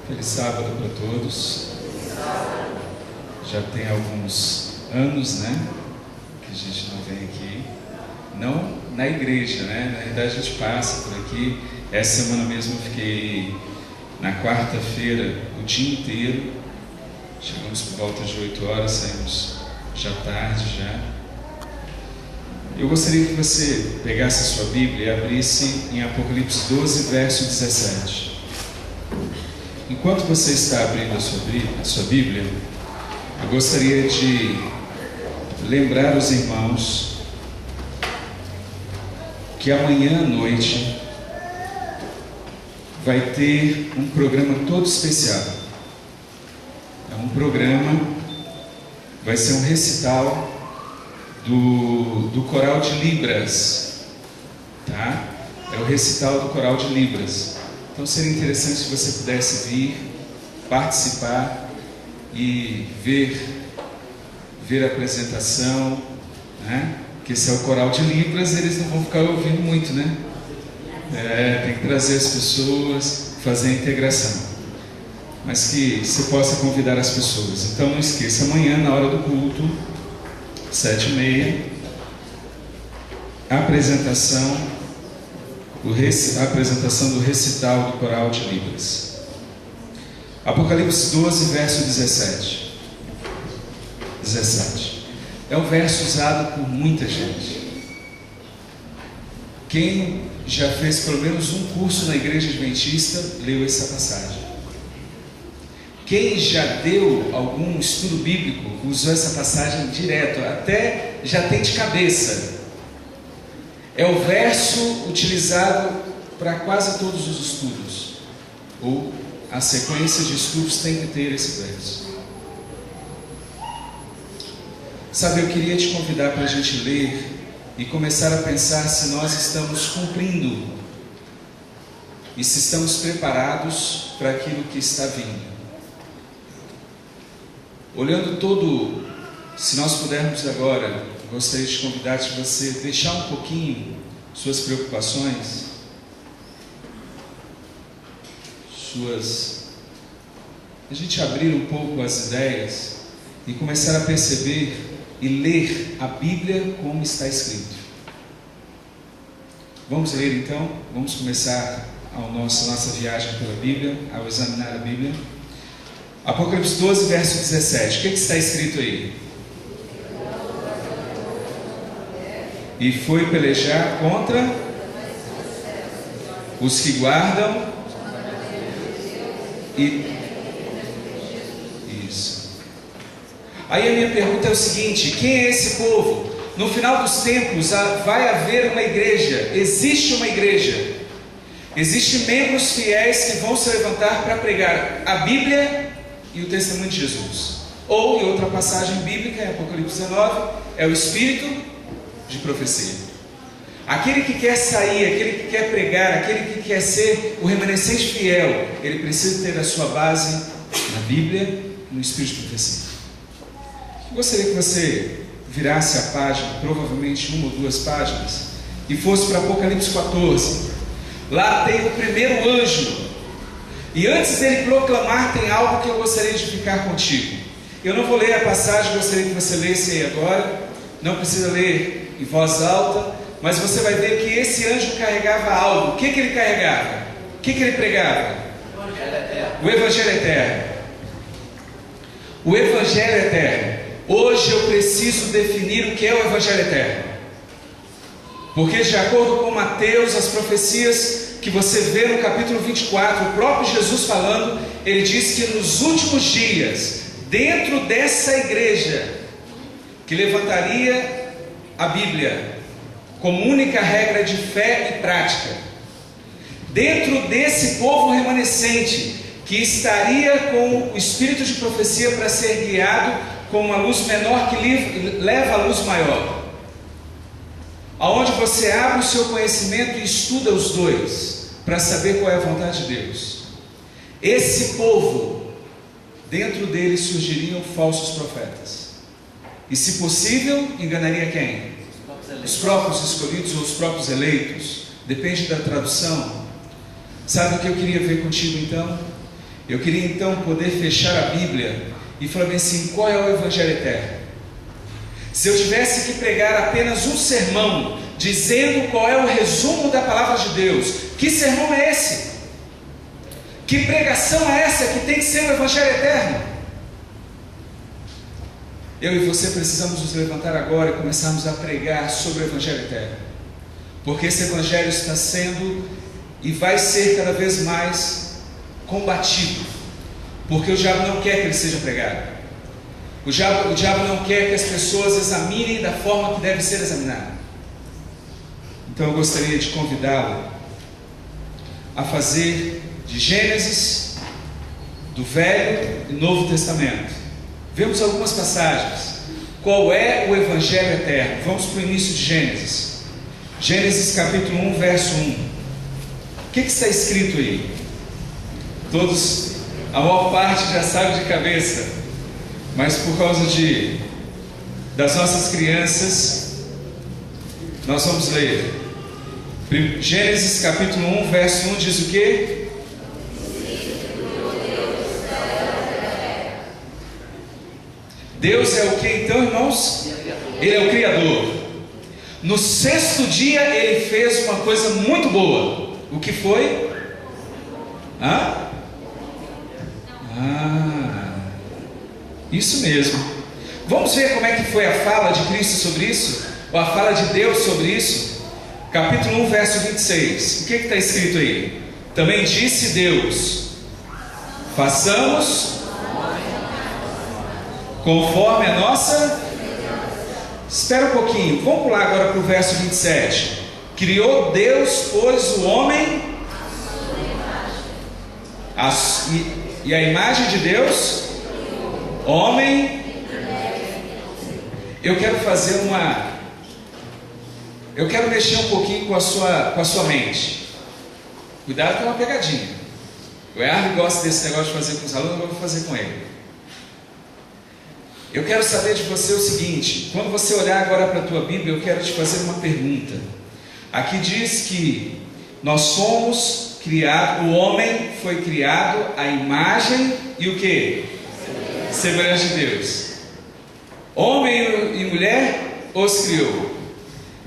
Feliz sábado para todos. Já tem alguns anos, né, que a gente não vem aqui, não na igreja, né, na verdade a gente passa por aqui. Essa semana mesmo eu fiquei na quarta-feira o dia inteiro, chegamos por volta de 8 horas, saímos já tarde já. Eu gostaria que você pegasse a sua Bíblia e abrisse em Apocalipse 12, verso 17. Enquanto você está abrindo a sua Bíblia, eu gostaria de lembrar os irmãos que amanhã à noite vai ter um programa todo especial. É um programa, vai ser um recital do Coral de Libras, tá? É o recital do Coral de Libras. Então seria interessante se você pudesse vir, participar e ver a apresentação, né? Porque se é o Coral de Libras, eles não vão ficar ouvindo muito, né? Tem que trazer as pessoas, fazer a integração. Mas que você possa convidar as pessoas. Então não esqueça, amanhã na hora do culto, 7h30, a apresentação do recital do Coral de Libras. Apocalipse 12, verso 17. É um verso usado por muita gente. Quem já fez pelo menos um curso na Igreja Adventista, leu essa passagem. Quem já deu algum estudo bíblico, usou essa passagem direto, até já tem de cabeça. É o verso utilizado para quase todos os estudos, ou a sequência de estudos tem que ter esse verso. Sabe, eu queria te convidar para a gente ler e começar a pensar se nós estamos cumprindo e se estamos preparados para aquilo que está vindo. Olhando todo, se nós pudermos agora, gostaria de convidar você a deixar um pouquinho suas preocupações, a gente abrir um pouco as ideias e começar a perceber e ler a Bíblia como está escrito. Vamos ler então? Vamos começar a nossa viagem pela Bíblia, ao examinar a Bíblia. Apocalipse 12, verso 17. O que está escrito aí? E foi pelejar contra os que guardam Isso. Aí a minha pergunta é o seguinte: quem é esse povo? No final dos tempos vai haver uma igreja. Existe uma igreja. Existem membros fiéis que vão se levantar para pregar a Bíblia e o testemunho de Jesus. Ou, em outra passagem bíblica, em Apocalipse 19, é o Espírito de profecia. Aquele que quer sair, aquele que quer pregar, aquele que quer ser o remanescente fiel, ele precisa ter a sua base na Bíblia e no Espírito de profecia. Eu gostaria que você virasse a página, provavelmente uma ou duas páginas, e fosse para Apocalipse 14. Lá tem o primeiro anjo. E antes dele proclamar, tem algo que eu gostaria de ficar contigo. Eu não vou ler a passagem, gostaria que você lesse aí agora. Não precisa ler em voz alta, mas você vai ver que esse anjo carregava algo. O que ele carregava? O que ele pregava? O Evangelho Eterno. O Evangelho Eterno. Hoje eu preciso definir o que é o Evangelho Eterno. Porque de acordo com Mateus, as profecias que você vê no capítulo 24, o próprio Jesus falando, ele diz que nos últimos dias, dentro dessa igreja, que levantaria a Bíblia como única regra de fé e prática, dentro desse povo remanescente, que estaria com o espírito de profecia para ser guiado com uma luz menor que leva a luz maior, aonde você abre o seu conhecimento e estuda os dois, para saber qual é a vontade de Deus. Esse povo, dentro dele surgiriam falsos profetas, e se possível, enganaria quem? Os próprios escolhidos ou os próprios eleitos, depende da tradução. Sabe o que eu queria ver contigo então? Eu queria então poder fechar a Bíblia e falar bem assim, qual é o Evangelho eterno? Se eu tivesse que pregar apenas um sermão, dizendo qual é o resumo da palavra de Deus, que sermão é esse? Que pregação é essa que tem que ser o Evangelho eterno? Eu e você precisamos nos levantar agora e começarmos a pregar sobre o Evangelho eterno, porque esse Evangelho está sendo e vai ser cada vez mais combatido, porque o diabo não quer que ele seja pregado. O diabo não quer que as pessoas examinem da forma que deve ser examinado. Então eu gostaria de convidá-lo a fazer de Gênesis, do Velho e Novo Testamento. Vemos algumas passagens. Qual é o Evangelho eterno? Vamos para o início de Gênesis. Gênesis capítulo 1, verso 1. O que está escrito aí? Todos, a maior parte já sabe de cabeça, mas por causa das nossas crianças, nós vamos ler. Gênesis capítulo 1, verso 1 diz o quê? Deus é o que então, irmãos? Ele é o Criador. No sexto dia ele fez uma coisa muito boa. O que foi? Isso mesmo. Vamos ver como é que foi a fala de Cristo sobre isso? Ou a fala de Deus sobre isso? Capítulo 1, verso 26. O que está escrito aí? Também disse Deus: façamos conforme a nossa... Espera um pouquinho, vamos pular agora para o verso 27. Criou Deus, pois, o homem e a imagem de Deus, homem. Eu quero mexer um pouquinho com a sua mente. Cuidado com uma pegadinha. O Erle gosta desse negócio de fazer com os alunos, eu vou fazer com ele. Eu quero saber de você o seguinte: quando você olhar agora para a tua Bíblia, eu quero te fazer uma pergunta. Aqui diz que nós somos criados, o homem foi criado à imagem e o que? Semelhança de Deus. Homem e mulher os criou.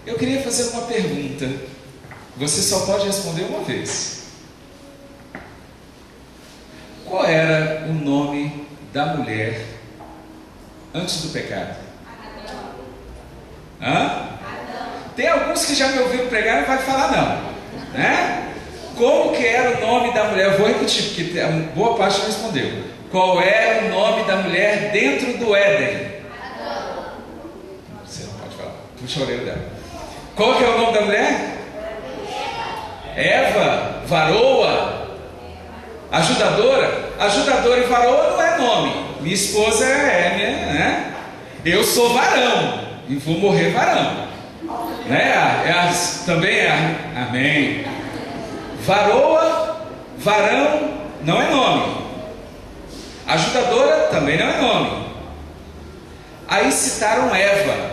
Eu queria fazer uma pergunta. Você só pode responder uma vez. Qual era o nome da mulher antes do pecado? Tem alguns que já me ouviram pregar e não vai falar não, né? Como que era o nome da mulher? Eu vou repetir, porque boa parte não respondeu. Qual era o nome da mulher dentro do Éden? Você não pode falar. Puxa a orelha dela. Qual que é o nome da mulher? Eva, varoa, ajudadora. Ajudadora e varoa não é nome. Minha esposa né? Eu sou varão e vou morrer varão, né? Também é, amém. Varoa, varão não é nome. Ajudadora também não é nome. Aí citaram Eva.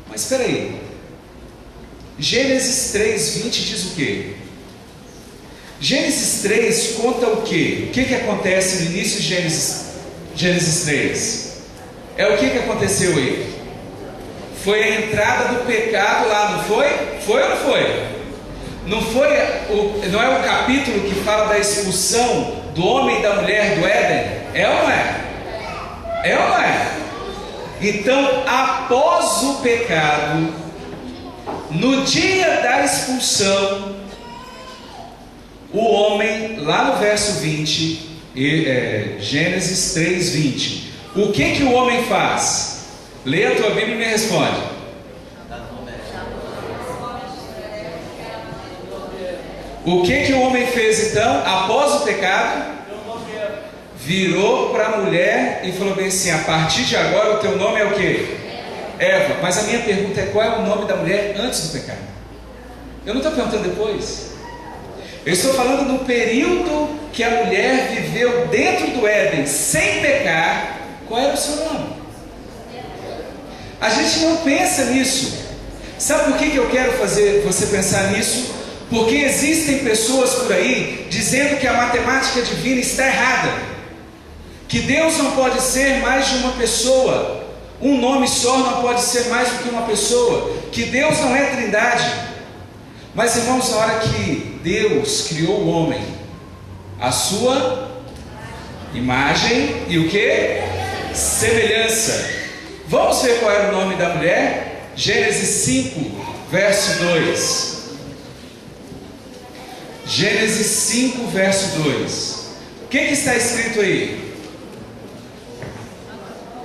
Mas espera aí. Gênesis 3:20 diz o quê? Gênesis 3 conta o quê? O que acontece no início de Gênesis 3? É o que aconteceu aí? Foi a entrada do pecado lá, não foi? Foi ou não foi? Não é o capítulo que fala da expulsão do homem e da mulher do Éden? É ou não é? É ou não é? Então, após o pecado, no dia da expulsão, o homem, lá no verso 20, Gênesis 3:20, o que o homem faz? Lê a tua Bíblia e me responde. O que o homem fez então, após o pecado? Virou para a mulher e falou bem assim: a partir de agora o teu nome é o quê? Eva. Mas a minha pergunta é: qual é o nome da mulher antes do pecado? Eu não estou perguntando depois. Eu estou falando no período que a mulher viveu dentro do Éden, sem pecar. Qual era o seu nome? A gente não pensa nisso. Sabe por que eu quero fazer você pensar nisso? Porque existem pessoas por aí dizendo que a matemática divina está errada, que Deus não pode ser mais de uma pessoa, um nome só não pode ser mais do que uma pessoa, que Deus não é trindade. Mas irmãos, na hora que Deus criou o homem, a sua imagem e o que? Semelhança. Vamos ver qual era o nome da mulher? Gênesis 5, verso 2. Gênesis 5, verso 2. O que está escrito aí?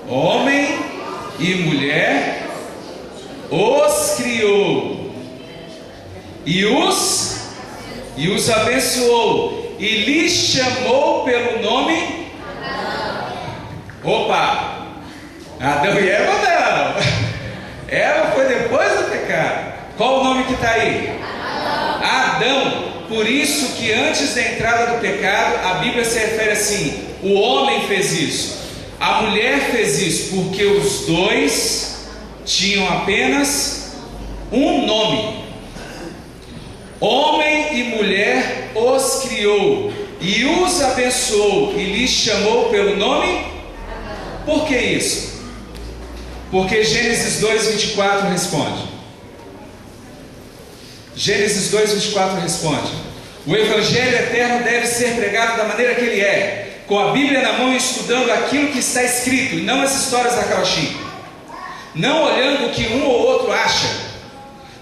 Homem e mulher os criou e os abençoou e lhes chamou pelo nome. Opa! Adão e Eva não. Eva foi depois do pecado. Qual o nome que está aí? Adão. Por isso que antes da entrada do pecado, a Bíblia se refere assim: o homem fez isso, a mulher fez isso, porque os dois tinham apenas um nome. Homem e mulher os criou e os abençoou e lhes chamou pelo nome. Por que isso? Porque Gênesis 2:24 responde. Gênesis 2:24 responde: o Evangelho eterno deve ser pregado da maneira que ele é, com a Bíblia na mão e estudando aquilo que está escrito, e não as histórias da carochinha, não olhando o que um ou outro acha,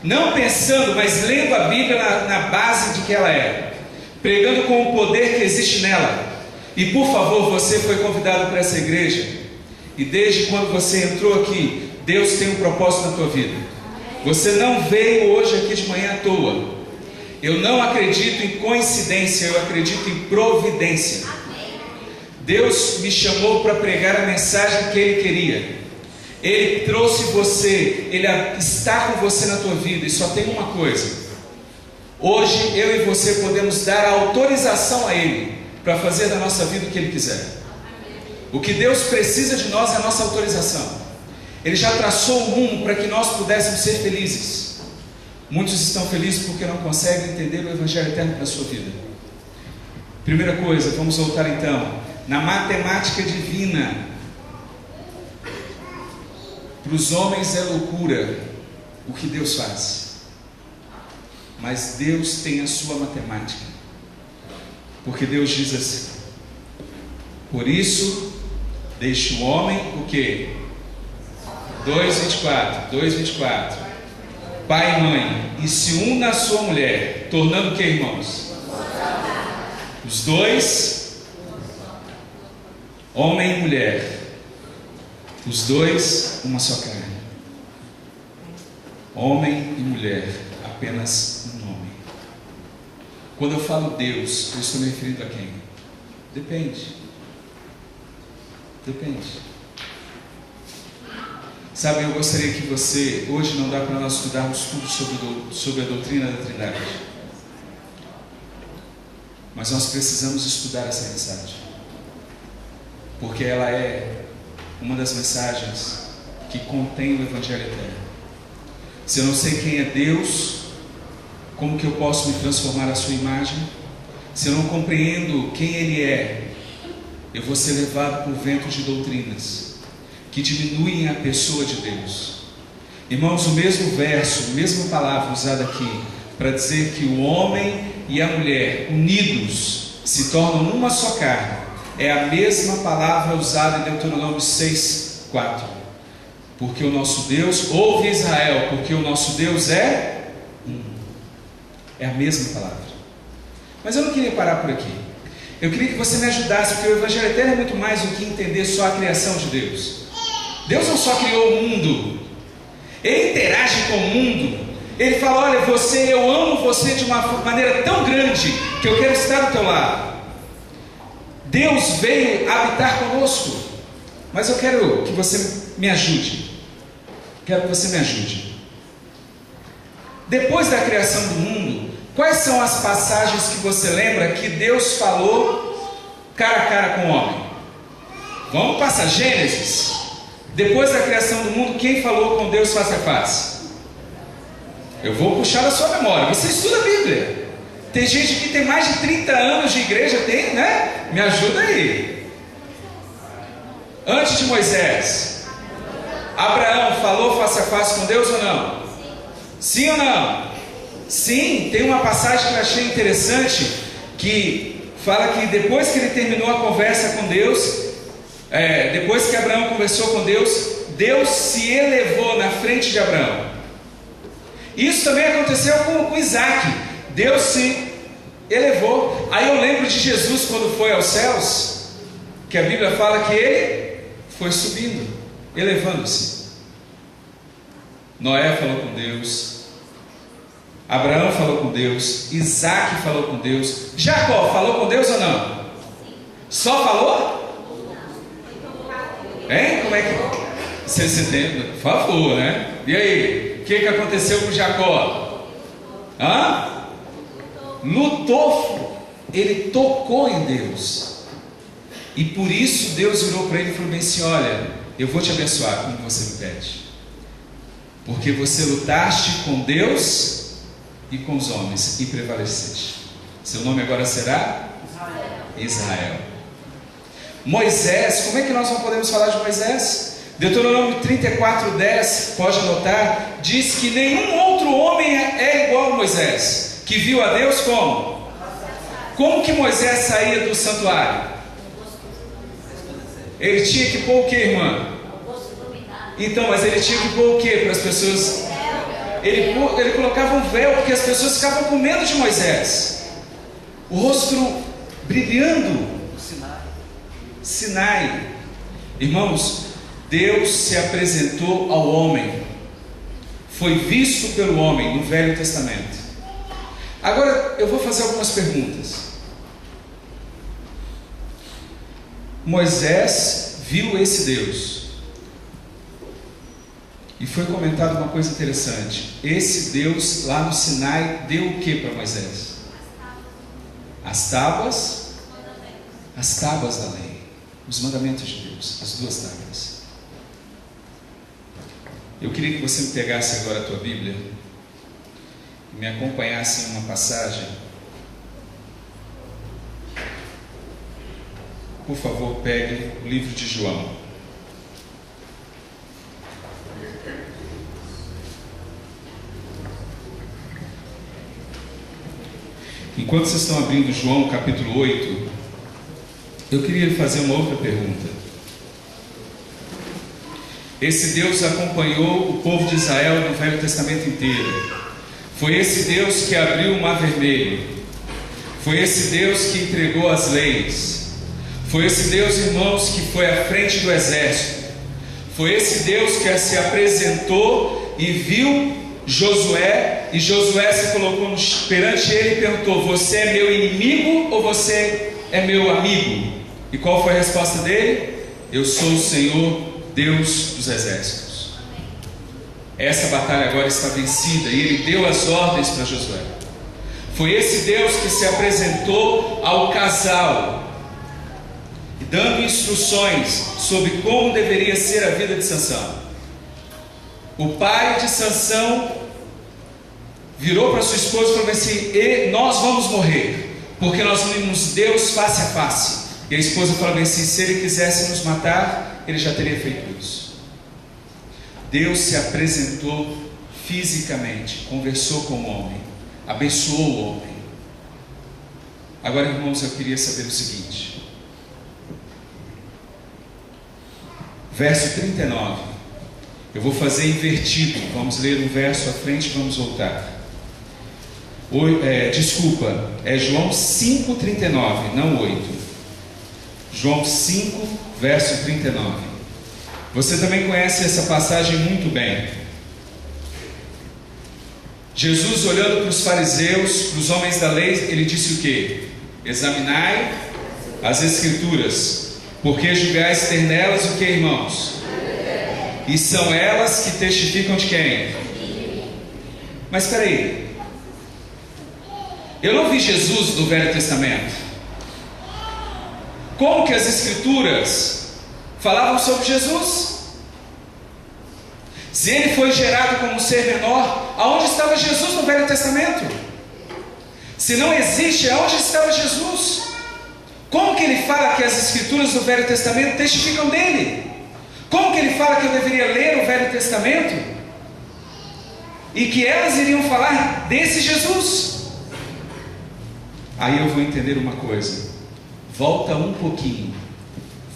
não pensando, mas lendo a Bíblia na base de que ela é, pregando com o poder que existe nela. E por favor, você foi convidado para essa igreja, e desde quando você entrou aqui, Deus tem um propósito na tua vida. Você não veio hoje aqui de manhã à toa. Eu não acredito em coincidência, eu acredito em providência. Deus me chamou para pregar a mensagem que Ele queria. Ele trouxe você, Ele está com você na tua vida. E só tem uma coisa: hoje eu e você podemos dar a autorização a Ele para fazer da nossa vida o que Ele quiser. O que Deus precisa de nós é a nossa autorização. Ele já traçou o rumo para que nós pudéssemos ser felizes. Muitos estão felizes porque não conseguem entender o Evangelho eterno para a sua vida. Primeira coisa, vamos voltar então. Na matemática divina, para os homens é loucura o que Deus faz. Mas Deus tem a sua matemática. Porque Deus diz assim: por isso, deixe o homem o quê? 2:24. Pai e mãe, e se una à sua mulher, tornando o que, irmãos? Os dois, homem e mulher, os dois, uma só carne. Homem e mulher, apenas um nome. Quando eu falo Deus, eu estou me referindo a quem? Depende. Sabe, eu gostaria que você, hoje não dá para nós estudarmos tudo sobre a doutrina da Trindade, mas nós precisamos estudar essa mensagem, porque ela é uma das mensagens que contém o Evangelho eterno. Se eu não sei quem é Deus, como que eu posso me transformar à sua imagem? Se eu não compreendo quem Ele é, eu vou ser levado por ventos de doutrinas que diminuem a pessoa de Deus. Irmãos, o mesmo verso, a mesma palavra usada aqui para dizer que o homem e a mulher unidos se tornam uma só carne, é a mesma palavra usada em Deuteronômio 6:4. Porque o nosso Deus, ouve Israel, porque o nosso Deus é um. É a mesma palavra. Mas eu não queria parar por aqui. Eu queria que você me ajudasse, porque o Evangelho eterno é muito mais do que entender só a criação de Deus. Deus não só criou o mundo, Ele interage com o mundo. Ele fala: olha, eu amo você de uma maneira tão grande que eu quero estar do teu lado. Deus veio habitar conosco. Mas eu quero que você me ajude. Depois da criação do mundo, quais são as passagens que você lembra que Deus falou cara a cara com o homem? Vamos passar Gênesis. Depois da criação do mundo, quem falou com Deus face a face? Eu vou puxar a sua memória. Você estuda a Bíblia. Tem gente que tem mais de 30 anos de igreja, tem, né? Me ajuda aí. Antes de Moisés, Abraão falou face a face com Deus ou não? Sim ou não? Sim, tem uma passagem que eu achei interessante, que fala que depois que ele terminou a conversa com Deus, depois que Abraão conversou com Deus, Deus se elevou na frente de Abraão. Isso também aconteceu com Isaac. Deus se elevou. Aí eu lembro de Jesus quando foi aos céus, que a Bíblia fala que ele foi subindo, elevando-se. Noé falou com Deus, Abraão falou com Deus, Isaac falou com Deus, Jacó falou com Deus ou não? Só falou? Hein? Como é que... Você tem, por favor, né? E aí, o que aconteceu com Jacó? Lutou, ele tocou em Deus, e por isso Deus virou para ele e falou bem assim: olha, eu vou te abençoar como você me pede, porque você lutaste com Deus e com os homens e prevaleceste. Seu nome agora será Israel. Moisés, como é que nós não podemos falar de Moisés? Deuteronômio 34:10, pode anotar, diz que nenhum outro homem é igual a Moisés, que viu a Deus como? Como que Moisés saía do santuário? Ele tinha que pôr o que, irmã? Então, mas ele tinha que pôr o que para as pessoas? Ele colocava um véu, porque as pessoas ficavam com medo de Moisés. O rosto brilhando. Sinai. Irmãos, Deus se apresentou ao homem, foi visto pelo homem no Velho Testamento. Agora eu vou fazer algumas perguntas. Moisés viu esse Deus, e foi comentado uma coisa interessante. Esse Deus lá no Sinai deu o que para Moisés? As tábuas da lei, os mandamentos de Deus, as 2 tábuas. Eu queria que você me pegasse agora a tua Bíblia e me acompanhasse em uma passagem. Por favor, pegue o livro de João. Enquanto vocês estão abrindo João capítulo 8, eu queria lhe fazer uma outra pergunta. Esse Deus acompanhou o povo de Israel no Velho Testamento inteiro. Foi esse Deus que abriu o Mar Vermelho. Foi esse Deus que entregou as leis. Foi esse Deus, irmãos, que foi à frente do exército. Foi esse Deus que se apresentou e viu Josué, e Josué se colocou perante ele e perguntou: você é meu inimigo ou você é meu amigo? E qual foi a resposta dele? Eu sou o Senhor Deus dos exércitos. Essa batalha agora está vencida, e ele deu as ordens para Josué. Foi esse Deus que se apresentou ao casal, dando instruções sobre como deveria ser a vida de Sansão. O pai de Sansão virou para sua esposa e falou assim: nós vamos morrer, porque nós vimos Deus face a face. E a esposa falou assim: se ele quisesse nos matar, ele já teria feito isso. Deus se apresentou fisicamente, conversou com o homem, abençoou o homem. Agora, irmãos, eu queria saber o seguinte: verso 39, eu vou fazer invertido, vamos ler um verso à frente e vamos voltar. É João 5,39, não 8. João 5, verso 39. Você também conhece essa passagem muito bem. Jesus, olhando para os fariseus, para os homens da lei, ele disse o quê? Examinai as Escrituras, porque julgais ter nelas o que, irmãos? E são elas que testificam de quem? Mas espera aí, eu não vi Jesus no Velho Testamento. Como que as Escrituras falavam sobre Jesus? Se ele foi gerado como um ser menor, aonde estava Jesus no Velho Testamento? Se não existe, aonde estava Jesus? Como que ele fala que as escrituras do Velho Testamento testificam dele? Como que ele fala que eu deveria ler o Velho Testamento? E que elas iriam falar desse Jesus? Aí eu vou entender uma coisa. Volta um pouquinho.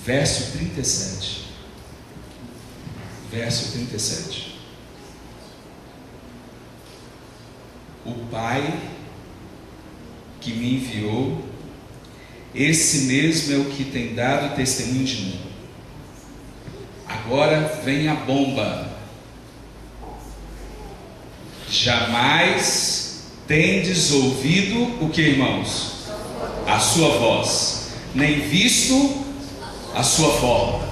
Verso 37. Verso 37. O Pai que me enviou, esse mesmo é o que tem dado testemunho de mim. Agora vem a bomba. Jamais tendes ouvido o que, irmãos? A sua voz, nem visto a sua forma.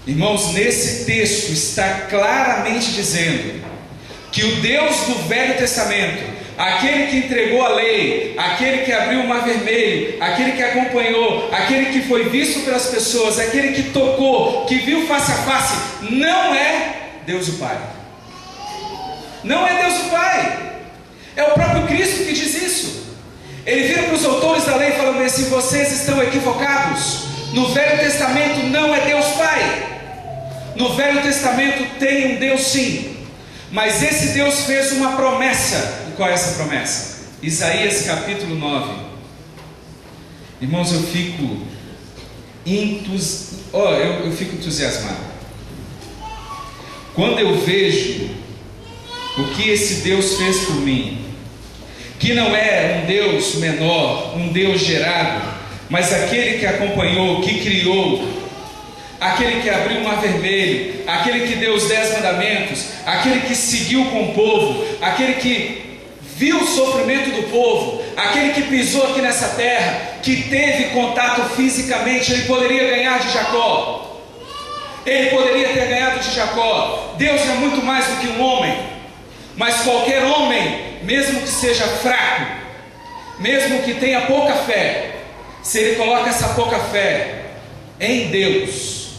Irmãos, nesse texto está claramente dizendo que o Deus do Velho Testamento, aquele que entregou a lei, aquele que abriu o mar vermelho, aquele que acompanhou, aquele que foi visto pelas pessoas, aquele que tocou, que viu face a face, não é Deus o Pai. Não é Deus o Pai. É o próprio Cristo que diz isso. Ele vira para os autores da lei falando assim: vocês estão equivocados. No Velho Testamento não é Deus Pai. No Velho Testamento tem um Deus sim, mas esse Deus fez uma promessa. E qual é essa promessa? Isaías capítulo 9. Irmãos, eu fico entusiasmado quando eu vejo o que esse Deus fez por mim, que não é um Deus menor, um Deus gerado, mas aquele que acompanhou, que criou, aquele que abriu o mar vermelho, aquele que deu os 10 mandamentos, aquele que seguiu com o povo, aquele que viu o sofrimento do povo, aquele que pisou aqui nessa terra, que teve contato fisicamente. Ele poderia ganhar de Jacó, ele poderia ter ganhado de Jacó. Deus é muito mais do que um homem. Mas qualquer homem, mesmo que seja fraco, mesmo que tenha pouca fé, se ele coloca essa pouca fé em Deus,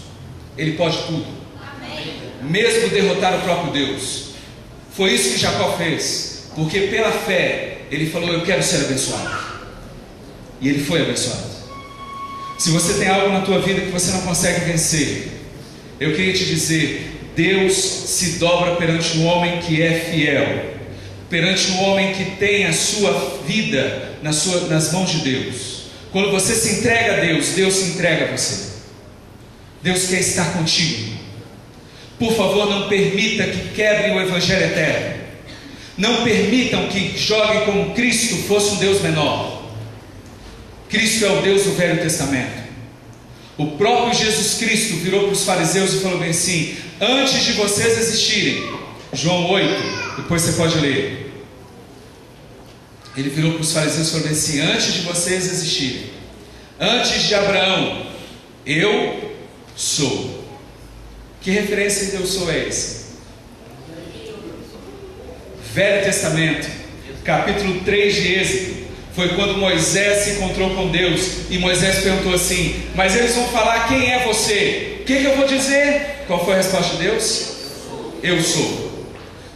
ele pode tudo. Amém. Mesmo derrotar o próprio Deus. Foi isso que Jacó fez, porque pela fé ele falou: eu quero ser abençoado. E ele foi abençoado. Se você tem algo na tua vida que você não consegue vencer, eu queria te dizer: Deus se dobra perante um homem que é fiel, perante um homem que tem a sua vida nas mãos de Deus. Quando você se entrega a Deus, Deus se entrega a você. Deus quer estar contigo. Por favor, não permita que quebre o Evangelho eterno. Não permitam que joguem como Cristo fosse um Deus menor. Cristo é o Deus do Velho Testamento. O próprio Jesus Cristo virou para os fariseus e falou bem assim: antes de vocês existirem, João 8, depois você pode ler. Ele virou para os fariseus e falou bem assim: antes de vocês existirem, antes de Abraão, eu sou. Que referência de eu sou é esse? Velho Testamento, capítulo 3 de Êxodo. Foi quando Moisés se encontrou com Deus e Moisés perguntou assim: mas eles vão falar quem é você? O que eu vou dizer? Qual foi a resposta de Deus? Eu sou.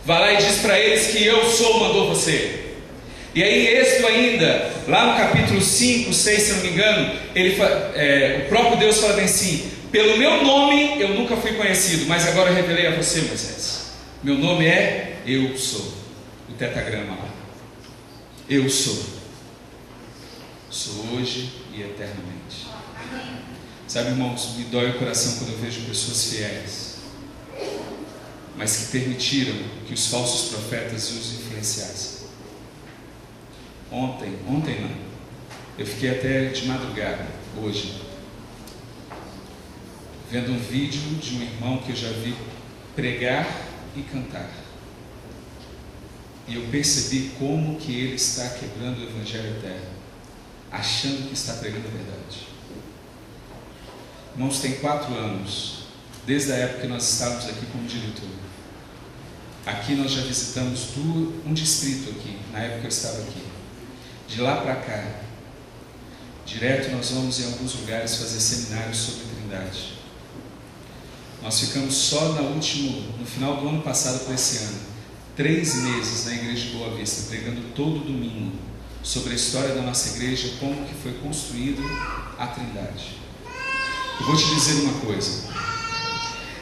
Vai lá e diz para eles que eu sou mandou você. E aí em Êxodo ainda, lá no capítulo 5, 6 se não me engano, o próprio Deus fala bem assim: pelo meu nome eu nunca fui conhecido, mas agora eu revelei a você, Moisés. Meu nome é Eu Sou. O tetragrama lá. Eu sou. Sou hoje e eternamente. Sabe, irmãos, me dói o coração quando eu vejo pessoas fiéis, mas que permitiram que os falsos profetas os influenciassem. Ontem não, eu fiquei até de madrugada, hoje, vendo um vídeo de um irmão que eu já vi pregar e cantar. E eu percebi como que ele está quebrando o Evangelho eterno, achando que está pregando a verdade. Irmãos, tem 4 anos, desde a época que nós estávamos aqui como diretor. Aqui nós já visitamos um distrito aqui, na época que eu estava aqui. De lá para cá, direto nós vamos em alguns lugares fazer seminários sobre Trindade. Nós ficamos só no final do ano passado para esse ano, 3 meses na igreja de Boa Vista, pregando todo domingo sobre a história da nossa igreja, como que foi construído a Trindade. Eu vou te dizer uma coisa: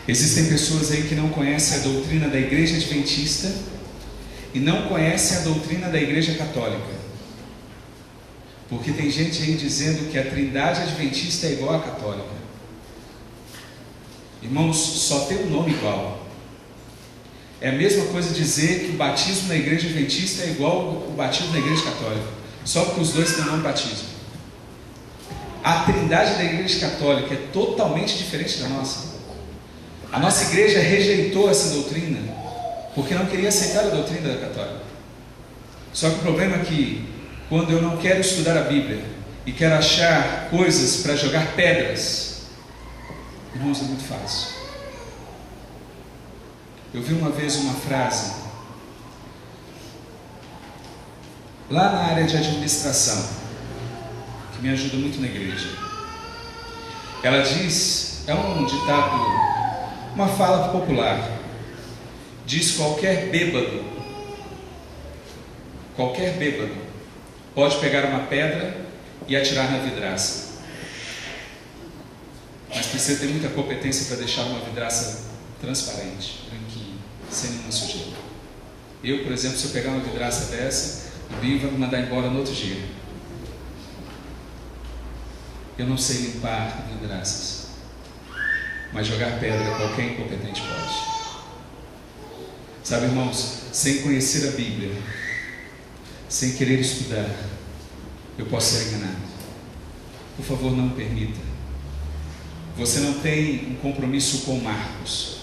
existem pessoas aí que não conhecem a doutrina da igreja adventista e não conhecem a doutrina da igreja católica, porque tem gente aí dizendo que a Trindade adventista é igual à católica. Irmãos, só tem um nome igual. É a mesma coisa dizer que o batismo na igreja adventista é igual ao batismo na igreja católica, só porque os dois têm o nome batismo. A Trindade da igreja católica é totalmente diferente da nossa. A nossa igreja rejeitou essa doutrina porque não queria aceitar a doutrina da católica. Só que o problema é que quando eu não quero estudar a Bíblia e quero achar coisas para jogar pedras, irmãos, é muito fácil. Eu vi uma vez uma frase lá na área de administração, que me ajuda muito na igreja. Ela diz, é um ditado, uma fala popular, diz: qualquer bêbado pode pegar uma pedra e atirar na vidraça, mas precisa ter muita competência para deixar uma vidraça transparente, branquinha, sem nenhuma sujeira. Eu, por exemplo, se eu pegar uma vidraça dessa, o Binho vai me mandar embora no outro dia. Eu não sei limpar vidraças, mas jogar pedra qualquer incompetente pode. Sabe, irmãos, sem conhecer a Bíblia, sem querer estudar, eu posso ser enganado. Por favor, não permita. Você não tem um compromisso com Marcos.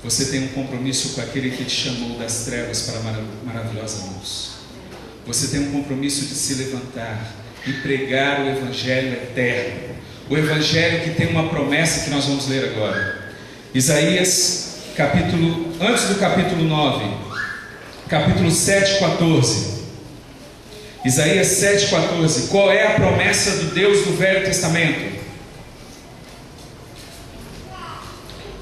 Você tem um compromisso com aquele que te chamou das trevas para a maravilhosa luz. Você tem um compromisso de se levantar e pregar o Evangelho eterno. O Evangelho que tem uma promessa que nós vamos ler agora. Isaías, antes do capítulo 9, capítulo 7:14. Isaías 7:14. Qual é a promessa do Deus do Velho Testamento?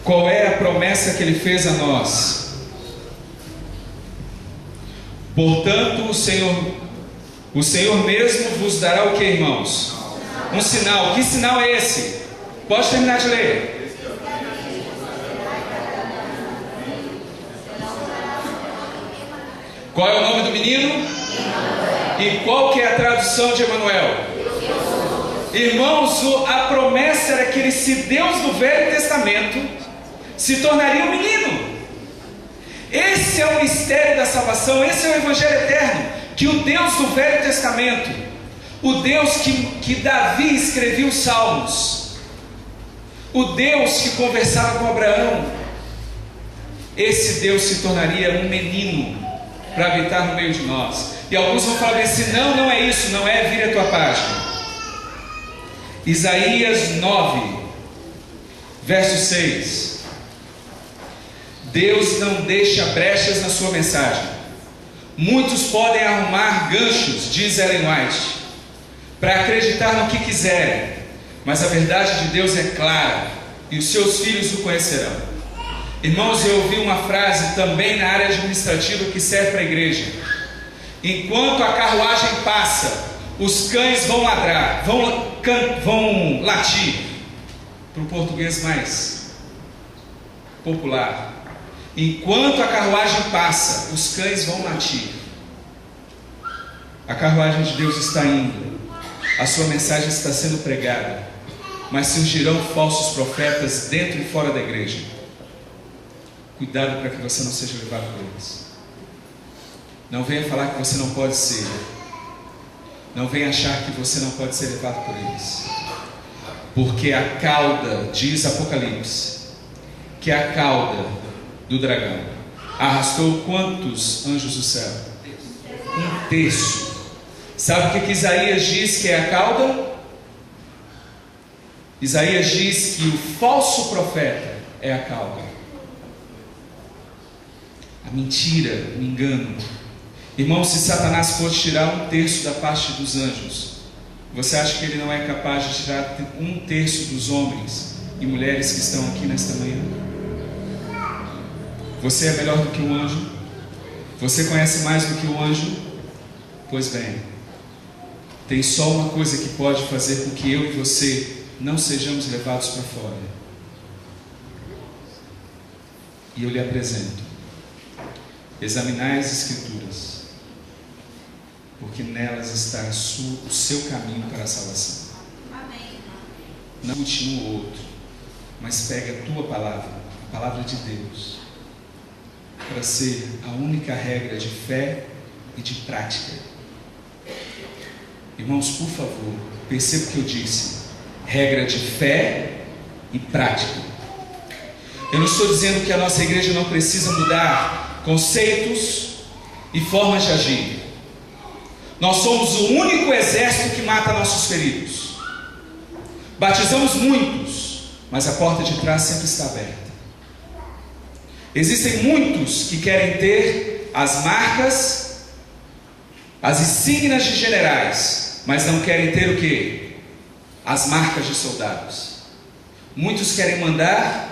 Qual é a promessa que Ele fez a nós? Portanto, o Senhor mesmo vos dará o que, irmãos? Um sinal. Que sinal é esse? Pode terminar de ler. Qual é o nome do menino? E qual que é a tradução de Emanuel? Irmãos, a promessa era que esse Deus do Velho Testamento se tornaria um menino. Esse é o mistério da salvação, esse é o Evangelho eterno, que o Deus do Velho Testamento, o Deus que Davi escrevia os Salmos, o Deus que conversava com Abraão, esse Deus se tornaria um menino para habitar no meio de nós. E alguns vão falar assim: não é isso, não é, vira a tua página. Isaías 9, verso 6. Deus não deixa brechas na sua mensagem. Muitos podem arrumar ganchos, diz Ellen White, para acreditar no que quiserem, mas a verdade de Deus é clara, e os seus filhos o conhecerão. Irmãos, eu ouvi uma frase também na área administrativa que serve para a igreja: enquanto a carruagem passa, os cães vão ladrar, vão latir. Para o português mais popular: enquanto a carruagem passa, os cães vão latir. A carruagem de Deus está indo, a sua mensagem está sendo pregada, mas surgirão falsos profetas dentro e fora da igreja. Cuidado para que você não seja levado por eles. Não venha falar que você não pode ser. Não venha achar que você não pode ser levado por eles. Porque a cauda, diz Apocalipse, que a cauda do dragão arrastou quantos anjos do céu? 1/3. Sabe o que Isaías diz que é a cauda? Isaías diz que o falso profeta é a cauda. A mentira, o engano. Irmão, se Satanás for tirar 1/3 da parte dos anjos, você acha que ele não é capaz de tirar 1/3 dos homens e mulheres que estão aqui nesta manhã? Você é melhor do que um anjo? Você conhece mais do que um anjo? Pois bem, tem só uma coisa que pode fazer com que eu e você não sejamos levados para fora. E eu lhe apresento: examinai as Escrituras, porque nelas está o seu caminho para a salvação. Amém. Não escute um ou outro, mas pegue a tua palavra, a palavra de Deus, para ser a única regra de fé e de prática. Irmãos, por favor, perceba o que eu disse: regra de fé e prática. Eu não estou dizendo que a nossa igreja não precisa mudar conceitos e formas de agir. Nós somos o único exército que mata nossos feridos. Batizamos muitos, mas a porta de trás sempre está aberta. Existem muitos que querem ter as marcas, as insígnias de generais, mas não querem ter o quê? As marcas de soldados. Muitos querem mandar,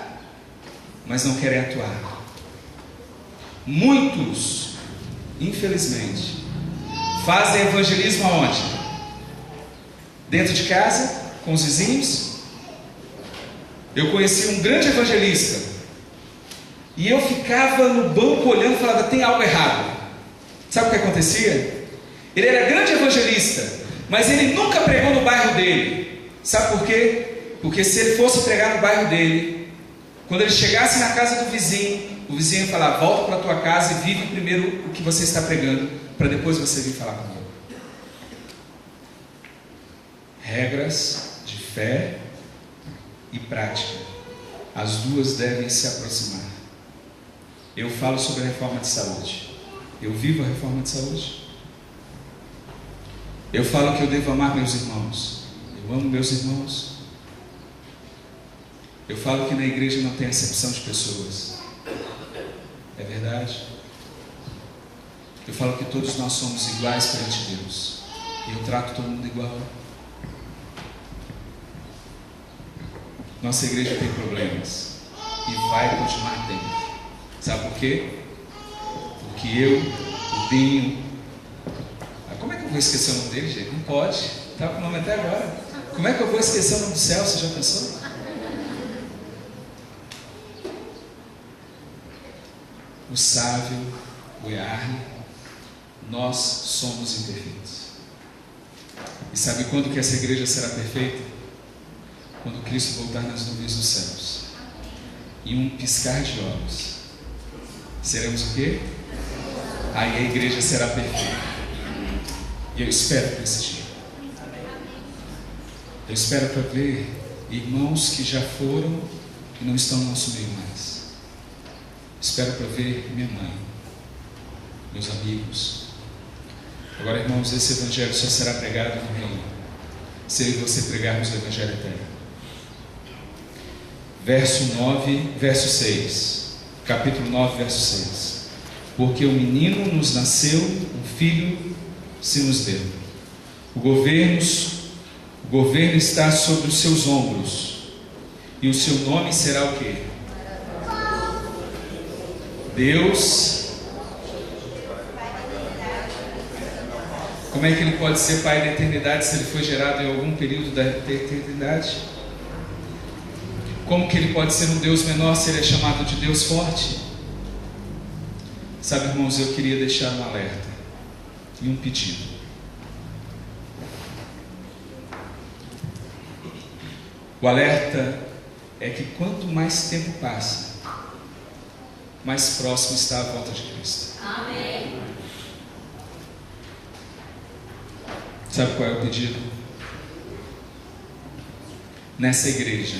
mas não querem atuar. Muitos, infelizmente, fazem evangelismo aonde? Dentro de casa, com os vizinhos. Eu conheci um grande evangelista, e eu ficava no banco olhando e falava: tem algo errado. Sabe o que acontecia? Ele era grande evangelista, mas ele nunca pregou no bairro dele. Sabe por quê? Porque se ele fosse pregar no bairro dele, quando ele chegasse na casa do vizinho, o vizinho ia falar: volta para a tua casa e vive primeiro o que você está pregando, para depois você vir falar comigo. Regras de fé e prática, as duas devem se aproximar. Eu falo sobre a reforma de saúde. Eu vivo a reforma de saúde. Eu falo que eu devo amar meus irmãos. Eu amo meus irmãos. Eu falo que na igreja não tem acepção de pessoas. É verdade. Eu falo que todos nós somos iguais perante Deus. E eu trato todo mundo igual. Nossa igreja tem problemas. E vai continuar tendo. Sabe por quê? Porque eu, o Dinho... Como é que eu vou esquecer o nome dele, gente? Não pode. Estava com o nome até agora. Como é que eu vou esquecer o nome do céu? Você já pensou? O Sávio, o Yarley, nós somos imperfeitos. E sabe quando que essa igreja será perfeita? Quando Cristo voltar nas nuvens dos céus. Em um piscar de olhos. Seremos o quê? Aí a igreja será perfeita. E eu espero para esse dia. Eu espero para ver irmãos que já foram e não estão no nosso meio mais. Espero para ver minha mãe, meus amigos. Agora, irmãos, esse evangelho só será pregado no reino se eu e você pregarmos o evangelho eterno. Verso 6. Capítulo 9, verso 6. Porque o menino nos nasceu, um filho se nos deu. O governo está sobre os seus ombros, e o seu nome será o quê? Deus. Como é que ele pode ser pai da eternidade se ele foi gerado em algum período da eternidade? Como que ele pode ser um Deus menor se ele é chamado de Deus forte? Sabe, irmãos, eu queria deixar um alerta e um pedido. O alerta é que quanto mais tempo passa, mais próximo está a volta de Cristo. Amém. Sabe qual é o pedido? Nessa igreja,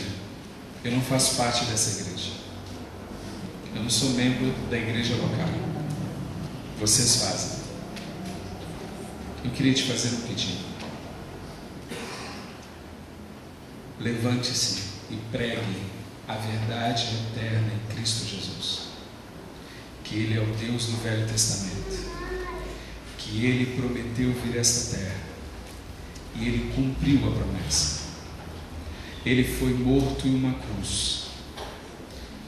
eu não faço parte dessa igreja. Eu não sou membro da igreja local. Vocês fazem. Eu queria te fazer um pedido. Levante-se e pregue a verdade eterna em Cristo Jesus. Que Ele é o Deus do Velho Testamento. Que Ele prometeu vir a esta terra. E Ele cumpriu a promessa. Ele foi morto em uma cruz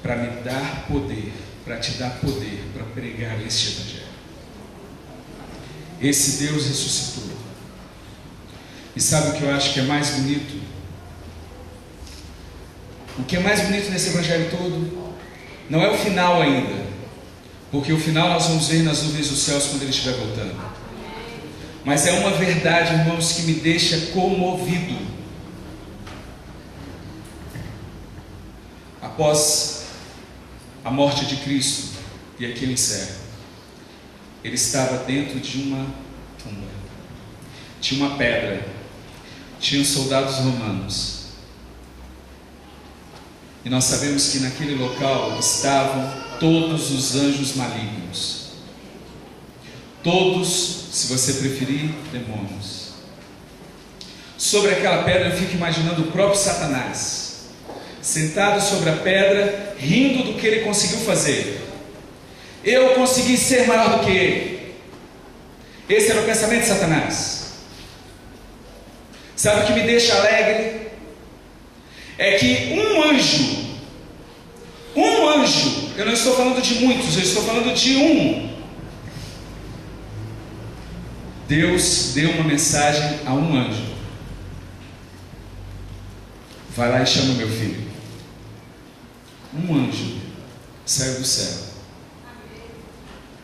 para me dar poder, para te dar poder para pregar este evangelho. Esse Deus ressuscitou. E sabe o que eu acho que é mais bonito? O que é mais bonito nesse evangelho todo não é o final ainda, porque o final nós vamos ver nas nuvens dos céus quando Ele estiver voltando. Mas é uma verdade, irmãos, que me deixa comovido. Após a morte de Cristo, e aqui eu encerro, Ele estava dentro de uma tumba. Tinha uma pedra, tinham soldados romanos. E nós sabemos que naquele local estavam todos os anjos malignos. Todos, se você preferir, demônios. Sobre aquela pedra eu fico imaginando o próprio Satanás, sentado sobre a pedra, rindo do que ele conseguiu fazer. Eu consegui ser maior do que ele. Esse era o pensamento de Satanás. Sabe o que me deixa alegre? É que um anjo, eu não estou falando de muitos, eu estou falando de um. Deus deu uma mensagem a um anjo: vai lá e chama meu filho. Um anjo saiu do céu,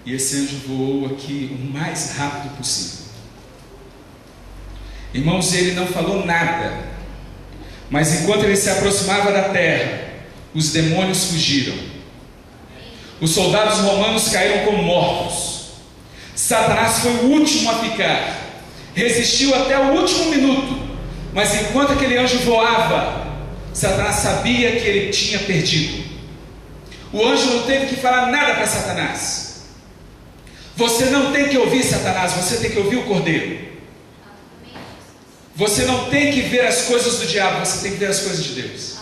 e esse anjo voou aqui o mais rápido possível. Irmãos, ele não falou nada, mas enquanto ele se aproximava da terra, os demônios fugiram. Os soldados romanos caíram como mortos. Satanás foi o último a ficar, resistiu até o último minuto, mas enquanto aquele anjo voava, Satanás sabia que ele tinha perdido. O anjo não teve que falar nada para Satanás. Você não tem que ouvir Satanás, você tem que ouvir o Cordeiro. Você não tem que ver as coisas do diabo, você tem que ver as coisas de Deus.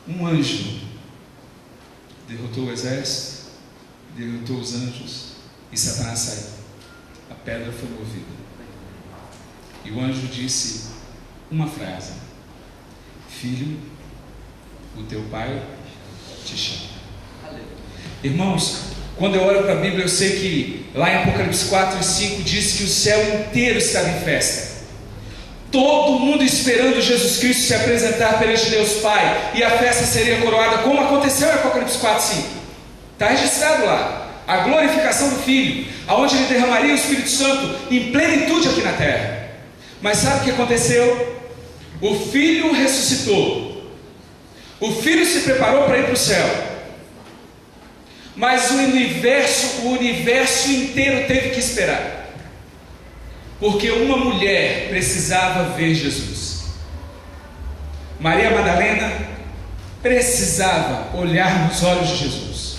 Um anjo derrotou o exército, derrotou os anjos, e Satanás saiu. A pedra foi movida. E o anjo disse uma frase: filho, o teu pai te chama. Irmãos, quando eu olho para a Bíblia, eu sei que lá em Apocalipse 4 e 5 diz que o céu inteiro estava em festa. Todo mundo esperando Jesus Cristo se apresentar perante Deus Pai, e a festa seria coroada, como aconteceu em Apocalipse 4 e 5. Está registrado lá. A glorificação do Filho, aonde Ele derramaria o Espírito Santo em plenitude aqui na terra. Mas sabe o que aconteceu? O Filho ressuscitou. O Filho se preparou para ir para o céu. Mas o universo inteiro teve que esperar, porque uma mulher precisava ver Jesus. Maria Madalena precisava olhar nos olhos de Jesus,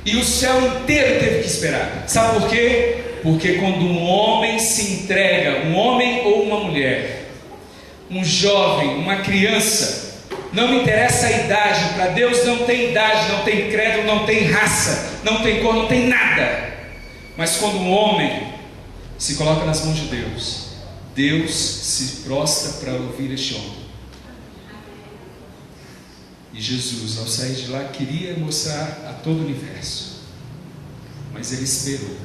e o céu inteiro teve que esperar. Sabe por quê? Porque quando um homem se entrega, um homem ou uma mulher, um jovem, uma criança, não me interessa a idade, para Deus não tem idade, não tem credo, não tem raça, não tem cor, não tem nada. Mas quando um homem se coloca nas mãos de Deus, Deus se prostra para ouvir este homem. E Jesus, ao sair de lá, queria mostrar a todo o universo, mas ele esperou,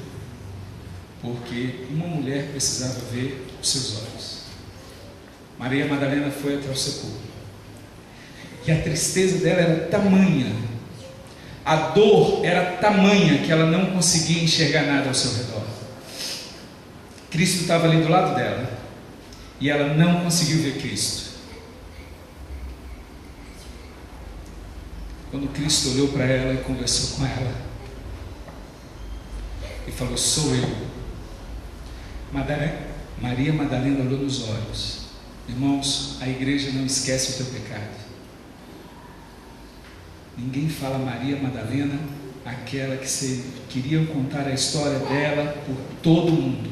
porque uma mulher precisava ver os seus olhos. Maria Madalena foi até o sepulcro. E a tristeza dela era tamanha, a dor era tamanha, que ela não conseguia enxergar nada ao seu redor. Cristo estava ali do lado dela, e ela não conseguiu ver Cristo. Quando Cristo olhou para ela e conversou com ela, e falou: sou eu. Maria Madalena olhou nos olhos. Irmãos, a igreja não esquece o teu pecado. Ninguém fala Maria Madalena, aquela que queriam contar a história dela por todo mundo.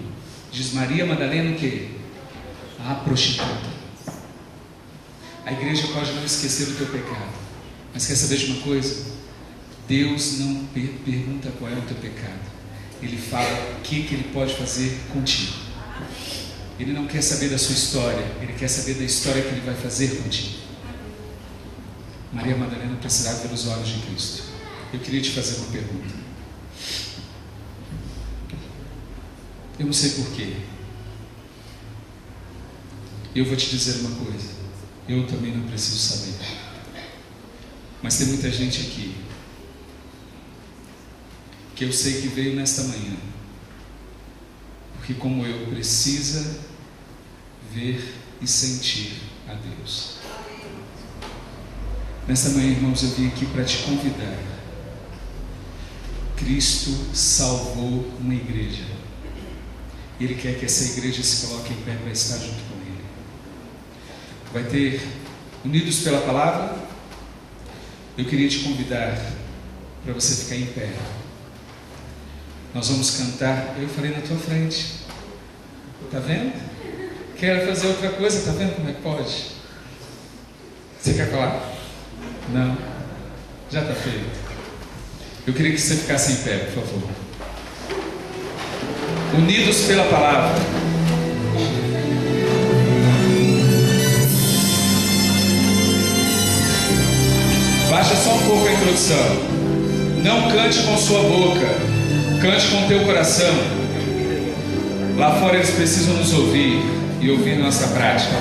Diz Maria Madalena o quê? A prostituta. A igreja pode não esquecer o teu pecado, mas quer saber de uma coisa? Deus não pergunta qual é o teu pecado, Ele fala o que Ele pode fazer contigo. Ele não quer saber da sua história, Ele quer saber da história que Ele vai fazer contigo. Maria Madalena precisava ver os olhos de Cristo. Eu queria te fazer uma pergunta. Eu não sei porquê. Eu vou te dizer uma coisa. Eu também não preciso saber. Mas tem muita gente aqui que eu sei que veio nesta manhã porque, como eu, precisa ver e sentir a Deus. Nesta manhã, irmãos, eu vim aqui para te convidar. Cristo salvou uma igreja. Ele quer que essa igreja se coloque em pé para estar junto com Ele. Vai ter Unidos pela Palavra. Eu queria te convidar para você ficar em pé. Nós vamos cantar. Eu falei na tua frente. Está vendo? Quer fazer outra coisa? Está vendo como é que pode? Você quer falar? Não? Já está feito. Eu queria que você ficasse em pé, por favor. Unidos pela Palavra. Baixa só um pouco a introdução. Não cante com sua boca, cante com teu coração. Lá fora eles precisam nos ouvir e ouvir nossa prática.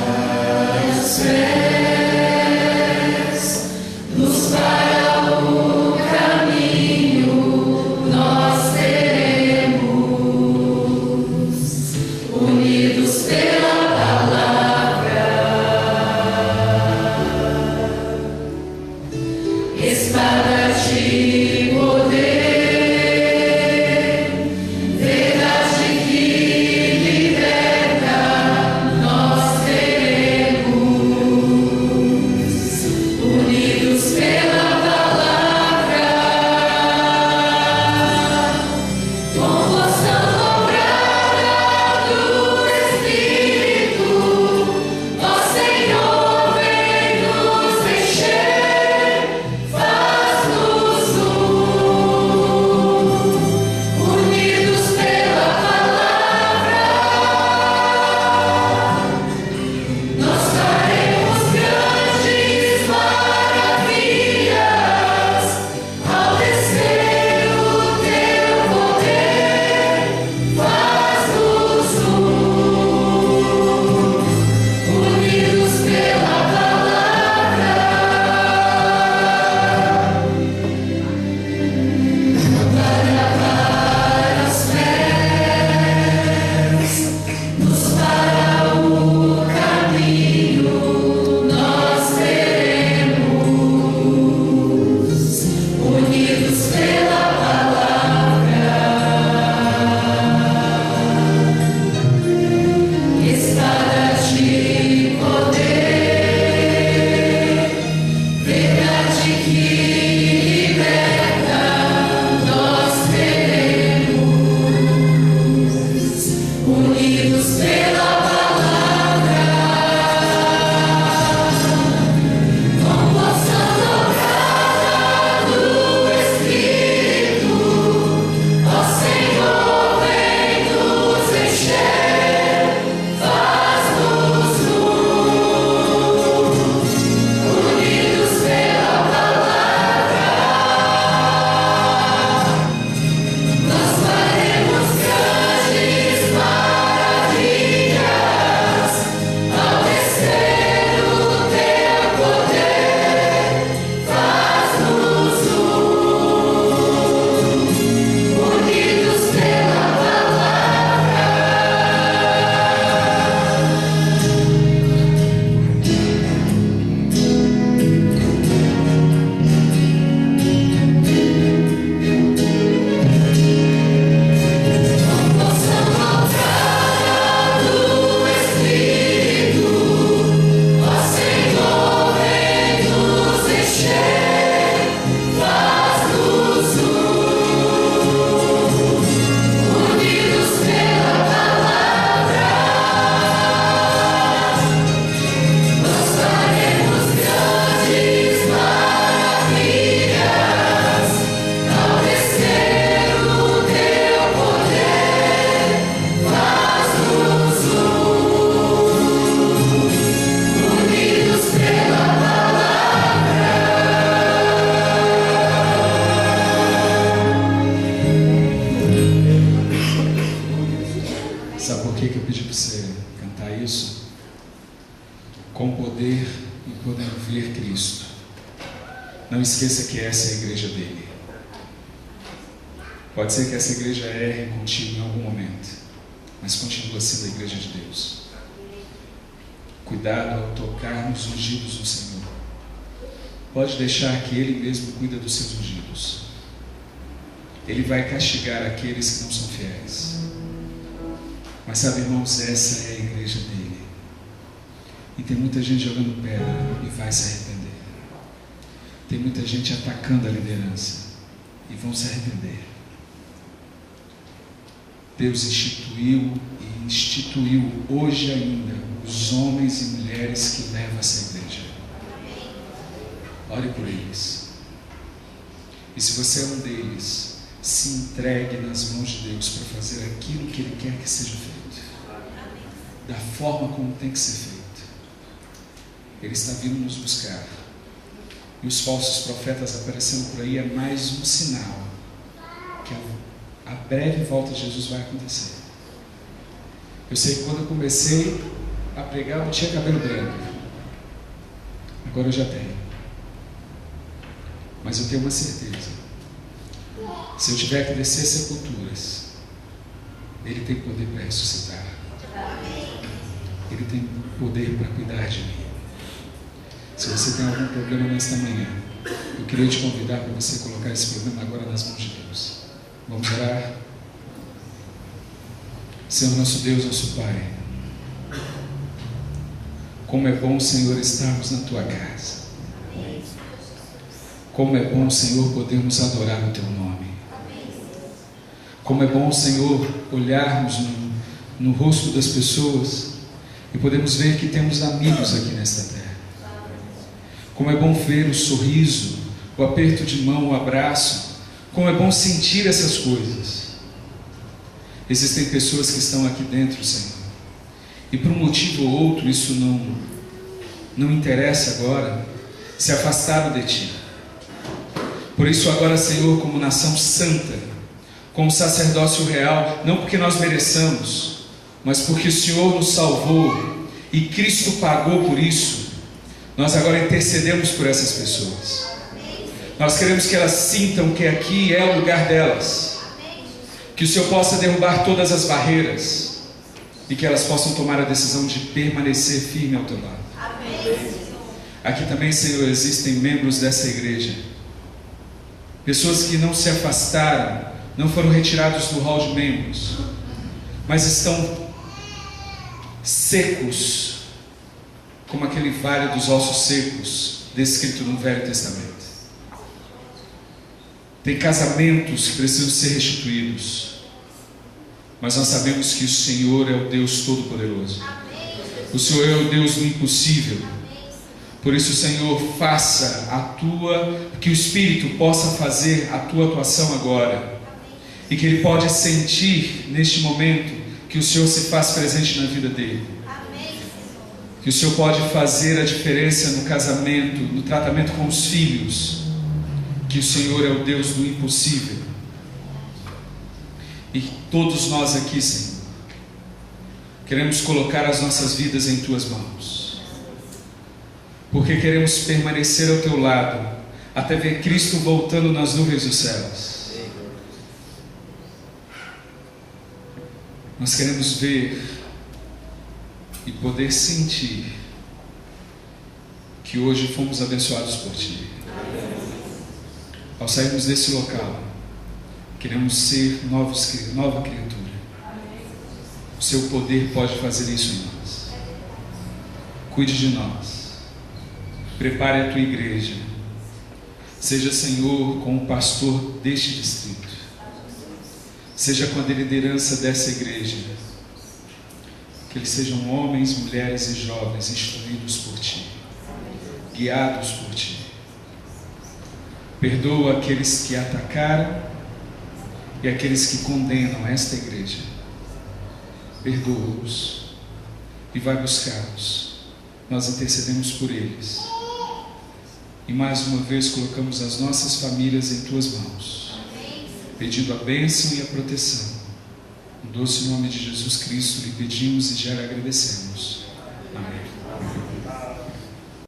Nos para o caminho, nós teremos, unidos pela palavra, espada de poder, verdade que liberta, nós teremos, unidos pela palavra, com voz tão dobrada do Espírito. a isso com poder e podendo ver Cristo. Não esqueça que essa é a igreja dele. Pode ser que essa igreja erre contigo em algum momento, mas continua sendo a igreja de Deus. Cuidado ao tocar nos ungidos do Senhor. Pode deixar que Ele mesmo cuida dos seus ungidos. Ele vai castigar aqueles que não são fiéis. Mas sabe, irmãos, essa é a igreja dele. E tem muita gente jogando pedra e vai se arrepender. Tem muita gente atacando a liderança e vão se arrepender. Deus instituiu e instituiu hoje ainda os homens e mulheres que levam essa igreja. Ore por eles. E se você é um deles, se entregue nas mãos de Deus para fazer aquilo que Ele quer que seja feito, da forma como tem que ser feito. Ele está vindo nos buscar. E os falsos profetas aparecendo por aí é mais um sinal que a breve volta de Jesus vai acontecer. Eu sei que quando eu comecei a pregar, eu não tinha cabelo branco. Agora eu já tenho. Mas eu tenho uma certeza. Se eu tiver que descer sepulturas, Ele tem poder para ressuscitar. Ele tem poder para cuidar de mim. Se você tem algum problema nesta manhã, eu queria te convidar para você colocar esse problema agora nas mãos de Deus. Vamos orar? Senhor nosso Deus, nosso Pai, como é bom, Senhor, estarmos na Tua casa. Como é bom, Senhor, podermos adorar o Teu nome. Como é bom, Senhor, olharmos no rosto das pessoas e podemos ver que temos amigos aqui nesta terra. Como é bom ver o sorriso, o aperto de mão, o abraço. Como é bom sentir essas coisas. Existem pessoas que estão aqui dentro, Senhor, e por um motivo ou outro, isso não interessa agora, se afastaram de Ti. Por isso agora, Senhor, como nação santa, como sacerdócio real, não porque nós mereçamos, mas porque o Senhor nos salvou e Cristo pagou por isso, nós agora intercedemos por essas pessoas. Nós queremos que elas sintam que aqui é o lugar delas, que o Senhor possa derrubar todas as barreiras e que elas possam tomar a decisão de permanecer firme ao Teu lado. Aqui também, Senhor, existem membros dessa igreja, pessoas que não se afastaram, não foram retirados do hall de membros, mas estão secos, como aquele vale dos ossos secos, descrito no Velho Testamento. Tem casamentos que precisam ser restituídos, mas nós sabemos que o Senhor é o Deus Todo-Poderoso. O Senhor é o Deus do impossível. Por isso, Senhor, faça que o Espírito possa fazer a Tua atuação agora, e que ele pode sentir neste momento que o Senhor se faz presente na vida dele. Que o Senhor pode fazer a diferença no casamento, no tratamento com os filhos. Que o Senhor é o Deus do impossível. E todos nós aqui, Senhor, queremos colocar as nossas vidas em Tuas mãos, porque queremos permanecer ao Teu lado, até ver Cristo voltando nas nuvens dos céus. Nós queremos ver e poder sentir que hoje fomos abençoados por Ti. Ao sairmos desse local, queremos ser nova criatura. O Seu poder pode fazer isso em nós. Cuide de nós. Prepare a Tua igreja. Seja, Senhor, com o pastor deste distrito. Seja com a liderança dessa igreja. Que eles sejam homens, mulheres e jovens instruídos por Ti, guiados por Ti. Perdoa aqueles que atacaram e aqueles que condenam esta igreja. Perdoa-os e vai buscá-los. Nós intercedemos por eles. E mais uma vez colocamos as nossas famílias em Tuas mãos, pedindo a bênção e a proteção No doce nome de Jesus Cristo lhe pedimos e já lhe agradecemos. Amém.